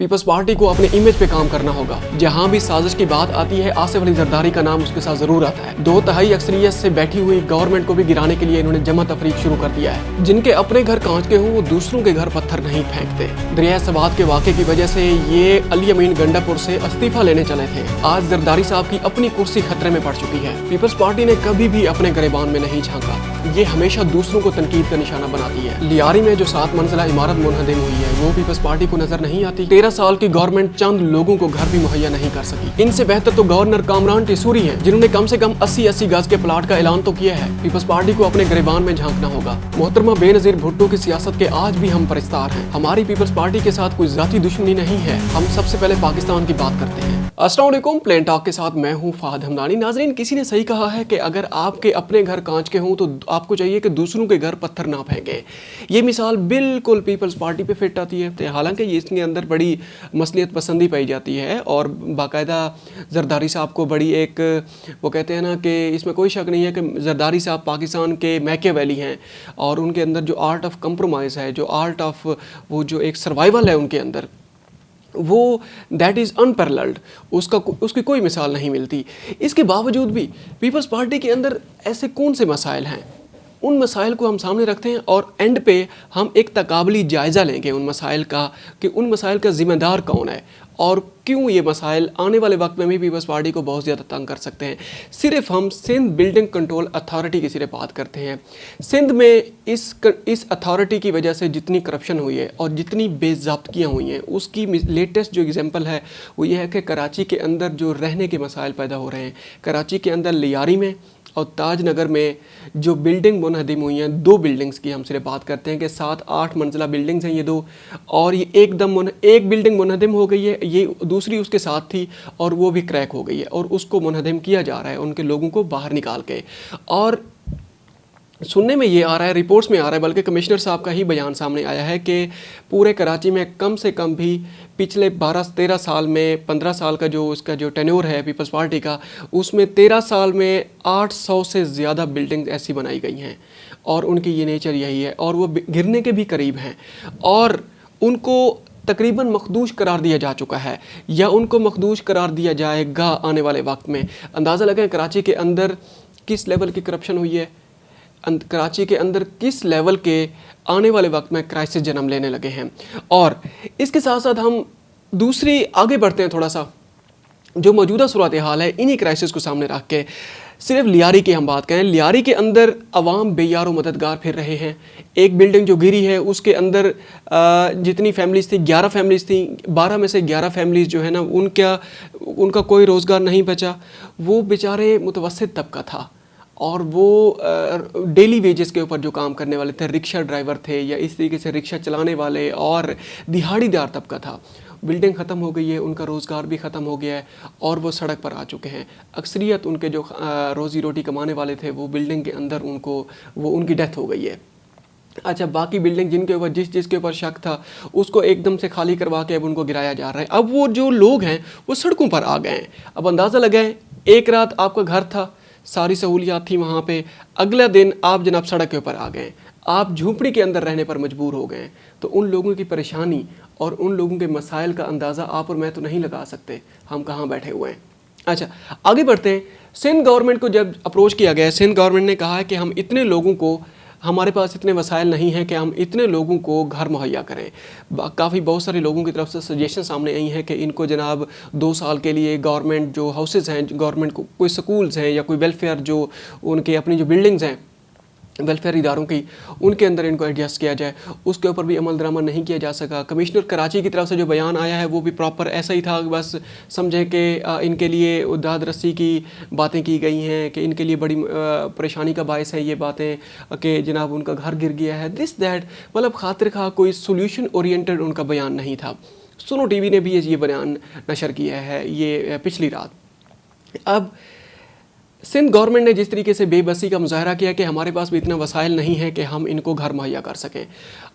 Peoples party को अपने image पे काम करना होगा। जहां भी साजिश की बात आती है आसिफ अली जरदारी का नाम उसके साथ जरूर आता है। 2/3 अक्सरियत से बैठी हुई गवर्नमेंट को भी गिराने के लिए इन्होंने जमा तफरीक शुरू कर दिया है। जिनके अपने घर कांच के हों वो दूसरों के घर पत्थर नहीं फेंकते। दरिया सवात के वाक़े की वजह से ये अली अमीन गंडापुर से इस्तीफा लेने चले थे। आज जरदारी साहब की अपनी कुर्सी खतरे में पड़ चुकी है। पीपल्स पार्टी ने कभी भी अपने गिरेबान में नहीं झांका। ये हमेशा दूसरों को तनकीद का निशाना बनाती है। लियारी में जो 7 मंजिला इमारत मुनहदिम हुई है वो पीपल्स पार्टी को नजर नहीं आती। 13 साल की गवर्नमेंट चंद लोगों को घर भी मुहैया नहीं कर सकी। इनसे बेहतर तो गवर्नर कामरान टिसूरी हैं, जिन्होंने कम से कम 80-80 गज के प्लाट का ऐलान तो किया है। पीपल्स पार्टी को अपने गिरेबान में झांकना होगा। मोहतरमा बेनजीर भुट्टो की सियासत के आज भी हम परिस्तार हैं। हमारी पीपल्स पार्टी के साथ कोई जाती दुश्मनी नहीं है। हम सबसे पहले पाकिस्तान की बात करते हैं। अस्सलाम वालेकुम, प्लेन टॉक के साथ मैं हूं फाहद हमदानी। नाजरीन, किसी ने सही कहा है कि अगर आपके अपने घर कांच के हों तो आपको चाहिए कि दूसरों के घर पत्थर ना फेंकें। ये मिसाल बिल्कुल पीपल्स पार्टी पे फिट आती है। हालांकि इसके अंदर बड़ी मसलियत पसंदी पाई जाती है और बाकायदा जरदारी साहब को बड़ी एक वो कहते हैं ना कि इसमें कोई शक नहीं है कि जरदारी साहब पाकिस्तान के मैकियावेली हैं और उनके अंदर जो आर्ट ऑफ कंप्रोमाइज़ है, जो आर्ट ऑफ वो जो एक सर्वाइवल है उनके अंदर, वो दैट इज़ अनपैरेलल्ड। उसकी कोई मिसाल नहीं मिलती। इसके बावजूद भी पीपल्स पार्टी के अंदर ऐसे कौन से मसाइल हैं, उन मसाइल को हम सामने रखते हैं और एंड पे हम एक तकाबली जायज़ा लेंगे उन मसाइल का कि उन मसाइल का ज़िम्मेदार कौन है और क्यों ये मसाइल आने वाले वक्त में भी पीपल्स पार्टी को बहुत ज़्यादा तंग कर सकते हैं। सिर्फ हम सिंध बिल्डिंग कंट्रोल अथॉरिटी की सिर्फ बात करते हैं। सिंध में इस अथॉरिटी की वजह से जितनी करप्शन हुई है और जितनी बेज़ाब्तियाँ हुई हैं, उसकी लेटेस्ट जो एग्जांपल है वो ये है कि कराची के अंदर जो रहने के मसाइल पैदा हो रहे हैं। कराची के अंदर लियारी में और ताज नगर में जो बिल्डिंग मुनहदिम हुई हैं, 2 बिल्डिंग्स की हम सिर्फ बात करते हैं कि 7-8 मंजिला बिल्डिंग्स हैं ये 2, और ये एक बिल्डिंग मुनहदिम हो गई है, ये दूसरी उसके साथ थी और वो भी क्रैक हो गई है और उसको मुनहदिम किया जा रहा है उनके लोगों को बाहर निकाल के। और सुनने में ये आ रहा है, रिपोर्ट्स में आ रहा है, बल्कि कमिश्नर साहब का ही बयान सामने आया है कि पूरे कराची में कम से कम भी पिछले 12-13 साल में 15 साल का जो उसका जो टेन्योर है पीपल्स पार्टी का, उसमें 13 साल में 800 से ज़्यादा बिल्डिंग ऐसी बनाई गई हैं और उनकी ये नेचर यही है और वो गिरने के भी करीब हैं और उनको तकरीबन मखदूश करार दिया जा चुका है या उनको मखदूश करार दिया जाएगा आने वाले वक्त में। अंदाज़ा लगाएं कराची के अंदर किस लेवल की करप्शन हुई है, कराची के अंदर किस लेवल के आने वाले वक्त में क्राइसिस जन्म लेने लगे हैं। और इसके साथ साथ हम दूसरी आगे बढ़ते हैं थोड़ा सा, जो मौजूदा सूरत हाल है इन्हीं क्राइसिस को सामने रख के सिर्फ लियारी की हम बात करें। लियारी के अंदर अवाम बेयार मददगार फिर रहे हैं। एक बिल्डिंग जो गिरी है उसके अंदर जितनी फैमिलीज़ थी, 11 फैमिलीज़ थी, 12 में से 11 फैमिलीज़ जो है ना उनका कोई रोज़गार नहीं बचा। वो बेचारे मुतवस्सित तबका था और वो डेली वेजेस के ऊपर जो काम करने वाले थे, रिक्शा ड्राइवर थे या इस तरीके से रिक्शा चलाने वाले और दिहाड़ीदार तबका था। बिल्डिंग ख़त्म हो गई है, उनका रोज़गार भी ख़त्म हो गया है और वो सड़क पर आ चुके हैं। अक्सरियत उनके जो रोज़ी रोटी कमाने वाले थे वो बिल्डिंग के अंदर उनकी डेथ हो गई है। अच्छा, बाकी बिल्डिंग जिनके ऊपर जिसके ऊपर शक था उसको एकदम से खाली करवा के अब उनको गिराया जा रहा है। अब वो जो लोग हैं वो सड़कों पर आ गए हैं। अब अंदाज़ा लगाएं, एक रात आपका घर था, सारी सहूलियात थी वहाँ पे, अगला दिन आप जनाब सड़क के ऊपर आ गए, आप झूंपड़ी के अंदर रहने पर मजबूर हो गए। तो उन लोगों की परेशानी और उन लोगों के मसाइल का अंदाज़ा आप और मैं तो नहीं लगा सकते, हम कहाँ बैठे हुए हैं। अच्छा, आगे बढ़ते हैं। सिंध गवर्नमेंट को जब अप्रोच किया गया, सिंध गवर्नमेंट ने कहा है कि हम इतने लोगों को, हमारे पास इतने वसाइल नहीं हैं कि हम इतने लोगों को घर मुहैया करें। बहुत सारे लोगों की तरफ से सजेशन सामने आई हैं कि इनको जनाब 2 साल के लिए गवर्नमेंट जो हाउसेज़ हैं, गवर्नमेंट को कोई स्कूल्स हैं या कोई वेलफेयर जो उनके अपनी जो बिल्डिंग्स हैं वेलफेयर इदारों की, उनके अंदर इनको एडजस्ट किया जाए। उसके ऊपर भी अमल दरामद नहीं किया जा सका। कमिश्नर कराची की तरफ से जो बयान आया है वो भी प्रॉपर ऐसा ही था, बस समझे कि इनके लिए दाद रस्सी की बातें की गई हैं कि इनके लिए बड़ी परेशानी का बायस है ये बातें कि जनाब उनका घर गिर गया है, दिस दैट, मतलब खातिर खा कोई सोल्यूशन ओरिएंटेड उनका बयान नहीं था। सुनो टीवी ने भी ये बयान नशर किया है ये पिछली रात। अब सिंध गवर्नमेंट ने जिस तरीके से बेबसी का मुजाहरा किया कि हमारे पास भी इतना वसाइल नहीं है कि हम इनको घर मुहैया कर सकें,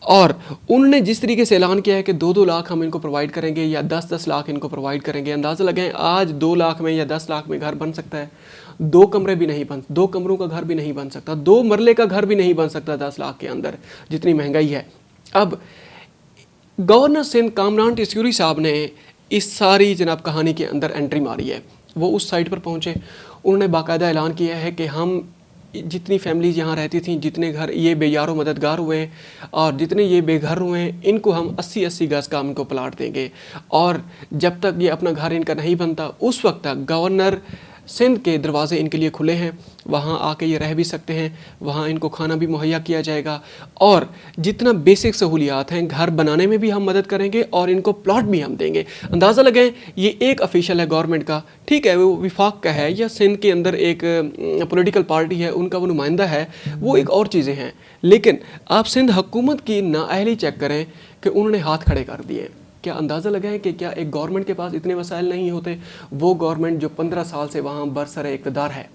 और उन्होंने जिस तरीके से ऐलान किया है कि 2-2 लाख हम इनको प्रोवाइड करेंगे या 10-10 लाख इनको प्रोवाइड करेंगे। अंदाज़ा लगाएं, आज 2 लाख में या 10 लाख में घर बन सकता है? 2 कमरे भी नहीं बन, 2 कमरों का घर भी नहीं बन सकता, 2 मरले का घर भी नहीं बन सकता 10 लाख के अंदर, जितनी महंगाई है। अब गवर्नर सिंध कामरान टिस्यूरी साहब ने इस सारी जनाब कहानी के अंदर एंट्री मारी है। वो उस साइट पर पहुंचे, उन्होंने बाकायदा ऐलान किया है कि हम जितनी फैमिलीज यहाँ रहती थी, जितने घर ये बेयारो मददगार हुए और जितने ये बेघर हुए, इनको हम 80-80 गज का इनको प्लाट देंगे और जब तक ये अपना घर इनका नहीं बनता उस वक्त तक गवर्नर सिंध के दरवाजे इनके लिए खुले हैं, वहाँ आके ये रह भी सकते हैं, वहाँ इनको खाना भी मुहैया किया जाएगा और जितना बेसिक सहूलियात हैं घर बनाने में भी हम मदद करेंगे और इनको प्लॉट भी हम देंगे। अंदाज़ा लगाएं, ये एक ऑफिशियल है गवर्नमेंट का, ठीक है, वो विफाक का है या सिंध के अंदर एक पॉलिटिकल पार्टी है, उनका वो नुमाइंदा है, वो एक और चीज़ें हैं, लेकिन आप सिंध हुकूमत की नाअहली चेक करें कि उन्होंने हाथ खड़े कर दिए। क्या अंदाज़ा लगाएं कि क्या एक गवर्नमेंट के पास इतने वसाइल नहीं होते, वो गवर्नमेंट जो 15 साल से वहाँ बरसरे इक़्तिदार है।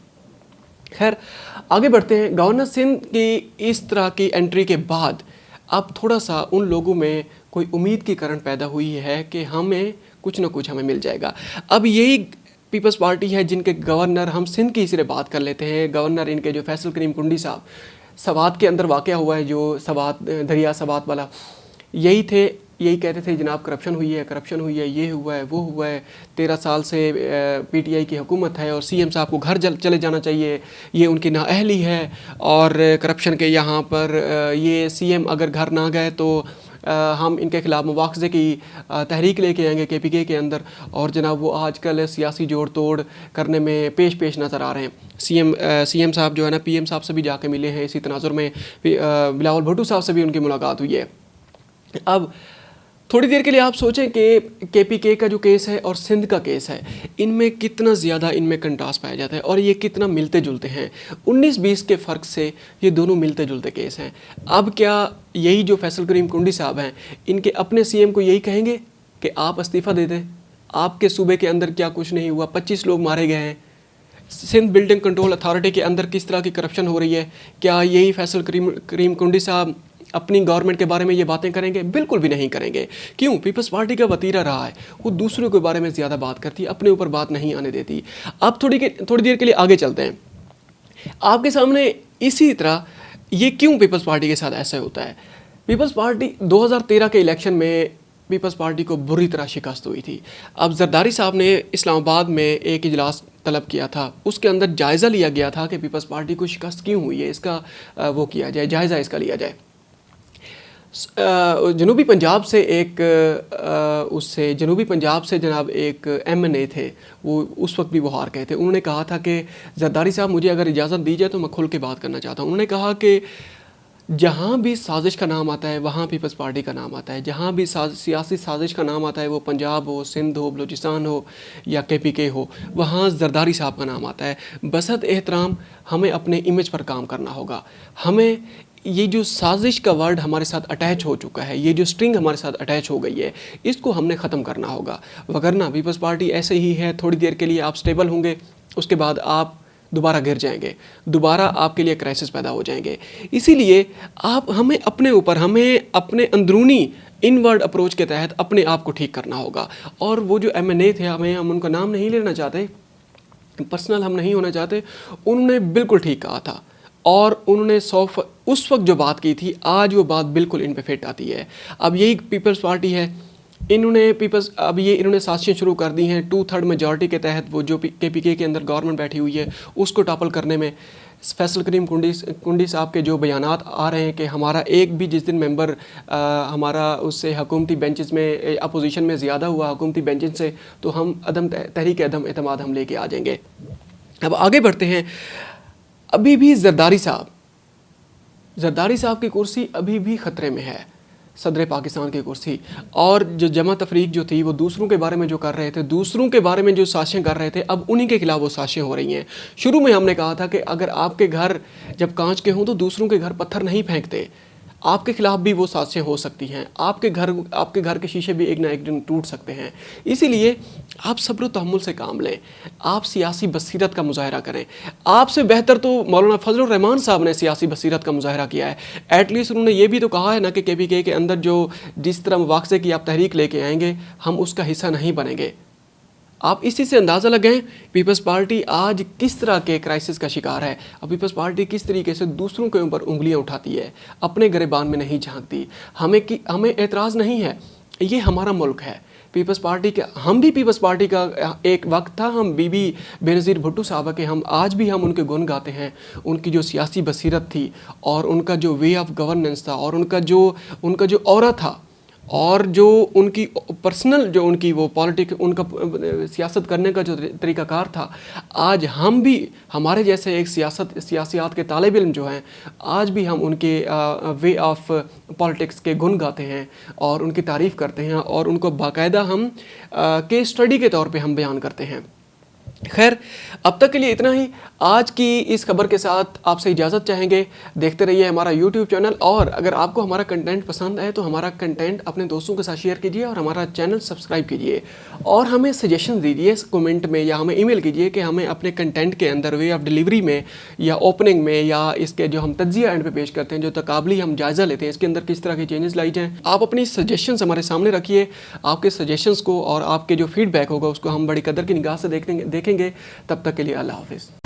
खैर आगे बढ़ते हैं। गवर्नर सिंध की इस तरह की एंट्री के बाद अब थोड़ा सा उन लोगों में कोई उम्मीद की किरण पैदा हुई है कि हमें कुछ ना कुछ हमें मिल जाएगा। अब यही पीपल्स पार्टी है जिनके गवर्नर, हम सिंध की सिर्फ बात कर लेते हैं, गवर्नर इनके जो फैसल करीम कुंडी साहब, सवात के अंदर वाक़या हुआ है जो सवात दरिया सवात वाला, यही थे, यही कहते थे जनाब करप्शन हुई है, ये हुआ है, वो हुआ है, 13 साल से पीटीआई की हुकूमत है और सीएम साहब को घर चले जाना चाहिए, ये उनकी नाअहली है और करप्शन के यहाँ पर ये सीएम अगर घर ना गए तो हम इनके खिलाफ मुआवजे की तहरीक लेके आएंगे केपीके के अंदर। और जनाब वो आजकल सियासी जोड़ तोड़ करने में पेश नज़र आ रहे हैं। सीएम साहब जो है ना, पीएम साहब से भी जाके मिले हैं, इसी तनाजुर में बिलावल भुट्टो साहब से भी उनकी मुलाकात हुई है। अब थोड़ी देर के लिए आप सोचें कि केपीके का जो केस है और सिंध का केस है, इनमें कितना ज़्यादा इनमें कंट्रास्ट पाया जाता है और ये कितना मिलते जुलते हैं। 19-20 के फ़र्क से ये दोनों मिलते जुलते केस हैं। अब क्या यही जो फैसल करीम कुंडी साहब हैं, इनके अपने सीएम को यही कहेंगे कि आप इस्तीफ़ा दे दें, आपके सूबे के अंदर क्या कुछ नहीं हुआ, 25 लोग मारे गए हैं, सिंध बिल्डिंग कंट्रोल अथॉरिटी के अंदर किस तरह की करप्शन हो रही है, क्या यही फैसल करीम कुंडी साहब अपनी गवर्नमेंट के बारे में ये बातें करेंगे? बिल्कुल भी नहीं करेंगे। क्यों? पीपल्स पार्टी का वतीरा रहा है, वो दूसरों के बारे में ज़्यादा बात करती है, अपने ऊपर बात नहीं आने देती। अब थोड़ी देर के लिए आगे चलते हैं। आपके सामने इसी तरह ये क्यों पीपल्स पार्टी के साथ ऐसा होता है। पीपल्स पार्टी 2013 के इलेक्शन में पीपल्स पार्टी को बुरी तरह शिकस्त हुई थी। अब जरदारी साहब ने इस्लामाबाद में एक इजलास तलब किया था, उसके अंदर जायज़ा लिया गया था कि पीपल्स पार्टी को शिकस्त क्यों हुई है, इसका वो किया जाए, जायज़ा इसका लिया जाए। जनूबी पंजाब से जनाब एक MNA थे, वो उस वक्त भी वो हार गए थे। उन्होंने कहा था कि जरदारी साहब मुझे अगर इजाज़त दी जाए तो मैं खुल के बात करना चाहता हूँ। उन्होंने कहा कि जहाँ भी साजिश का नाम आता है वहाँ पीपल्स पार्टी का नाम आता है, जहाँ भी सियासी साजिश का नाम आता है, वो पंजाब हो, सिंध हो, बलूचिस्तान हो या KPK हो, वहाँ जरदारी साहब का नाम आता है। बसत एहतराम हमें अपने इमेज पर काम करना होगा। हमें ये जो साजिश का वर्ड हमारे साथ अटैच हो चुका है, ये जो स्ट्रिंग हमारे साथ अटैच हो गई है, इसको हमने ख़त्म करना होगा। वगरना पीपल्स पार्टी ऐसे ही है, थोड़ी देर के लिए आप स्टेबल होंगे, उसके बाद आप दोबारा गिर जाएंगे, दोबारा आपके लिए क्राइसिस पैदा हो जाएंगे। इसीलिए हमें अपने अंदरूनी इनवर्ड अप्रोच के तहत अपने आप को ठीक करना होगा। और वो जो MNA थे, हम उनका नाम नहीं लेना चाहते, पर्सनल हम नहीं होना चाहते, उन्होंने बिल्कुल ठीक कहा था और उन्होंने उस वक्त जो बात की थी, आज वो बात बिल्कुल इन पे फिट आती है। अब यही पीपल्स पार्टी है, इन्होंने साजिशें शुरू कर दी हैं 2/3 मेजॉरिटी के तहत। वो जो KPK के अंदर गवर्नमेंट बैठी हुई है उसको टॉपल करने में फैसल करीम कुंडी साहब के जो बयानात आ रहे हैं कि हमारा एक भी जिस दिन मेंबर हमारा उससे हुकूमती बेंचेस में अपोजिशन में ज़्यादा हुआ हुकूमती बेंचेस से, तो हम तहरीक अदम एतमाद हम लेके आ जाएंगे। अब आगे बढ़ते हैं। अभी भी जरदारी साहब की कुर्सी अभी भी ख़तरे में है, सदर पाकिस्तान की कुर्सी। और जो जमा तफरीक जो थी, वो दूसरों के बारे में जो कर रहे थे, दूसरों के बारे में जो साजिशें कर रहे थे, अब उन्हीं के खिलाफ वो साजिशें हो रही हैं। शुरू में हमने कहा था कि अगर आपके घर जब कांच के हों तो दूसरों के घर पत्थर नहीं फेंकते, आपके खिलाफ भी वो साजिशें हो सकती हैं, आपके घर के शीशे भी एक ना एक दिन टूट सकते हैं। इसीलिए आप सब्र व तहम्मुल से काम लें, आप सियासी बसीरत का मुजाहरा करें। आपसे बेहतर तो मौलाना फजलुर रहमान साहब ने सियासी बसीरत का मुजाहरा किया है। एटलीस्ट उन्होंने ये भी तो कहा है ना कि KPK के अंदर जो जिस तरह मुआवजे की आप तहरीक लेके आएंगे, हम उसका हिस्सा नहीं बनेंगे। आप इसी से अंदाज़ा लगाएं पीपल्स पार्टी आज किस तरह के क्राइसिस का शिकार है। अब पीपल्स पार्टी किस तरीके से दूसरों के ऊपर उंगलियां उठाती है, अपने गिरेबान में नहीं झांकती। हमें एतराज़ नहीं है, ये हमारा मुल्क है। पीपल्स पार्टी के हम भी पीपल्स पार्टी का एक वक्त था, हम बीबी बेनज़ीर भुट्टो साहबा के हम आज भी हम उनके गुण गाते हैं। उनकी जो सियासी बसीरत थी और उनका जो वे ऑफ गवर्नेंस था और उनका जो ऑरा था और जो उनकी पर्सनल जो उनकी वो पॉलिटिक उनका सियासत करने का जो तरीक़ाकार था, आज हम भी हमारे जैसे एक सियासियात के तालिब इल्म जो हैं, आज भी हम उनके वे ऑफ पॉलिटिक्स के गुण गाते हैं और उनकी तारीफ़ करते हैं और उनको बाकायदा हम केस स्टडी के तौर पे हम बयान करते हैं। खैर, अब तक के लिए इतना ही। आज की इस खबर के साथ आपसे इजाज़त चाहेंगे। देखते रहिए हमारा YouTube चैनल, और अगर आपको हमारा कंटेंट पसंद आए तो हमारा कंटेंट अपने दोस्तों के साथ शेयर कीजिए और हमारा चैनल सब्सक्राइब कीजिए और हमें सजेशन दीजिए कमेंट में या हमें ईमेल कीजिए कि हमें अपने कंटेंट के अंदर वे ऑफ डिलीवरी में या ओपनिंग में या इसके जो हम तज्जिया एंड पे पेश करते हैं, जो तकाबली हम जायज़ा लेते हैं, इसके अंदर किस तरह की चेंजेस लाई जाएँ। आप अपनी सजेशंस हमारे सामने रखिए। आपके सजेशंस को और आपके जो फीडबैक होगा उसको हम बड़ी कदर की निगाह से देखेंगे। तब तक के लिए अल्लाह हाफिज़।